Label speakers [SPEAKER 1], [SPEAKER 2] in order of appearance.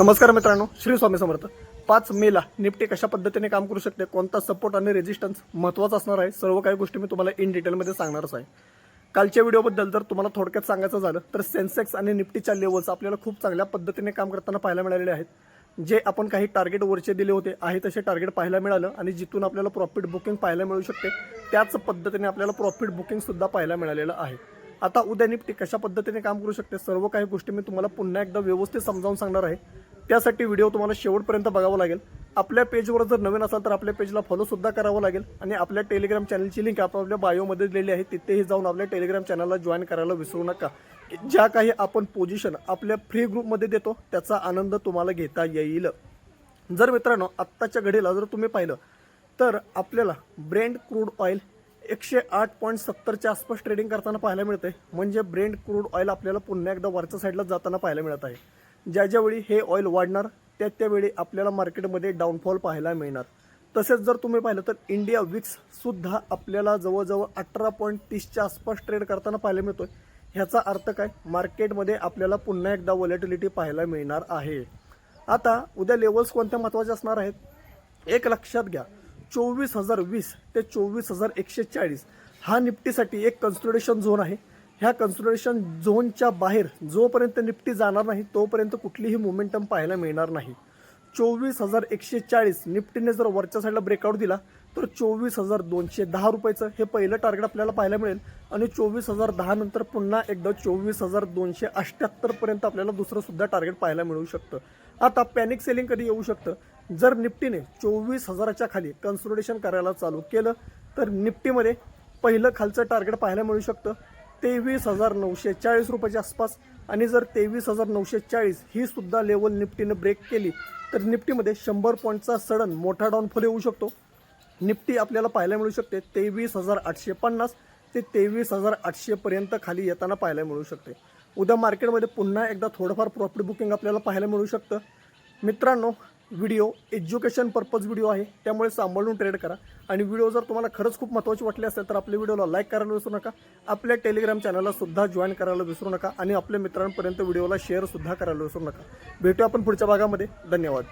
[SPEAKER 1] नमस्कार मित्रांनो, श्री स्वामी समर्थ। 5 मेला निफ्टी कशा पद्धतीने काम करू शकते, कोणता सपोर्ट आणि रेजिस्टन्स महत्त्वाचा असणार आहे, सर्व काही गोष्टी मी तुम्हाला इन डिटेलमध्ये सांगणारच आहे। कालच्या व्हिडिओबद्दल जर तुम्हाला थोडक्यात सांगायचं झालं तर सेन्सेक्स आणि निफ्टीच्या लेवल्स आपल्याला खूप चांगल्या पद्धतीने काम करताना पाहायला मिळालेले आहेत। जे आपण काही टार्गेट वरचे दिले होते आहे तसे टार्गेट पाहायला मिळालं आणि जिथून आपल्याला प्रॉफिट बुकिंग पाहायला मिळू शकते, त्याच पद्धतीने आपल्याला प्रॉफिट बुकिंग सुद्धा पाहायला मिळालेलं आहे। आता उद्या निफ्टी कशा पद्धतीने काम करू शकते, सर्व काही गोष्टी मी तुम्हाला पुन्हा एकदा व्यवस्थित समजावून सांगणार आहे। त्यासाठी व्हिडिओ तुम्हाला शेवटपर्यंत बघावा लागेल। आपल्या पेजवर जर नवीन असाल तर आपल्या पेजला फॉलो सुद्धा करावं लागेल आणि आपल्या टेलिग्राम चॅनलची लिंक आपल्या बायोमध्ये दिलेली आहे, तिथेही जाऊन आपल्या टेलिग्राम चॅनलला जॉईन करायला विसरू नका। ज्या काही आपण पोझिशन आपल्या फ्री ग्रुपमध्ये देतो त्याचा आनंद तुम्हाला घेता येईल। जर मित्रांनो आत्ताच्या घडीला जर तुम्ही पाहिलं तर आपल्याला ब्रेंट क्रूड ऑइल 108.70 च्या आसपास ट्रेडिंग करताना पाहायला मिळते। म्हणजे ब्रेंट क्रूड ऑइल आपल्याला पुन्हा एकदा वरच्या साईडला जाताना पाहायला मिळत आहे। ज्यावेळी हे ऑइल वाढणार त्यावेळी आपल्याला मार्केटमध्ये डाऊनफॉल पाहायला मिळणार। तसेच जर तुम्ही पाहिलं तर इंडिया विक्स सुद्धा आपल्याला जवळजवळ 18.30 च्या आसपास ट्रेड करताना पाहायला मिळतोय। ह्याचा अर्थ काय, मार्केटमध्ये आपल्याला पुन्हा एकदा व्हॉलॅटिलिटी पाहायला मिळणार आहे। आता उद्या लेवल्स कोणत्या महत्त्वाचे असणार आहेत, एक लक्षात घ्या, 24,020 ते 24,140 हा निफ्टीसाठी एक कन्सोलिडेशन झोन आहे। ह्या कन्सोलिडेशन झोनच्या बाहेर जोपर्यंत निफ्टी जाणार नाही तोपर्यंत कुठलीही मोमेंटम पाहायला मिळणार नाही। 24,140 निफ्टीने जर वरच्या साईडला ब्रेकआउट दिला तर 24,210 रुपयाचं हे पहिलं टार्गेट आपल्याला पाहायला मिळेल आणि 24,010 नंतर पुन्हा एकदा 24,278 पर्यंत आपल्याला दुसरं सुद्धा टार्गेट पाहायला मिळू शकतं। आता पॅनिक सेलिंग कधी येऊ शकतं, जर निफ्टीने 24,000च्या खाली कन्सोलिडेशन करायला चालू केलं तर निफ्टीमध्ये पहिलं खालचं टार्गेट पाहायला मिळू शकतं 23,940 रुपयाच्या आसपास। आणि जर 23,940 ही सुद्धा लेवल निफ्टीने ब्रेक केली तर निफ्टीमध्ये 100 पॉईंटचा सडन मोठा डाऊनफॉल येऊ शकतो। निफ्टी आपल्याला पाहायला मिळू शकते 23,850 ते 23,800 पर्यंत खाली येताना पाहायला मिळू शकते। उद्या मार्केटमध्ये पुन्हा एकदा थोडंफार प्रॉफिट बुकिंग आपल्याला पाहायला मिळू शकतं। मित्रांनो, व्हिडिओ एज्युकेशन पर्पज व्हिडिओ आहे, त्यामुळे सांभाळून ट्रेड करा। आणि व्हिडिओ जर तुम्हाला खरंच खूप महत्त्वाचे वाटले असेल तर आपल्या व्हिडिओला लाईक करायला विसरू नका, आपल्या टेलिग्राम चॅनलला सुद्धा जॉईन करायला विसरू नका आणि आपल्या मित्रांपर्यंत व्हिडिओला शेअर सुद्धा करायला विसरू नका। भेटूया आपण पुढच्या भागामध्ये। धन्यवाद।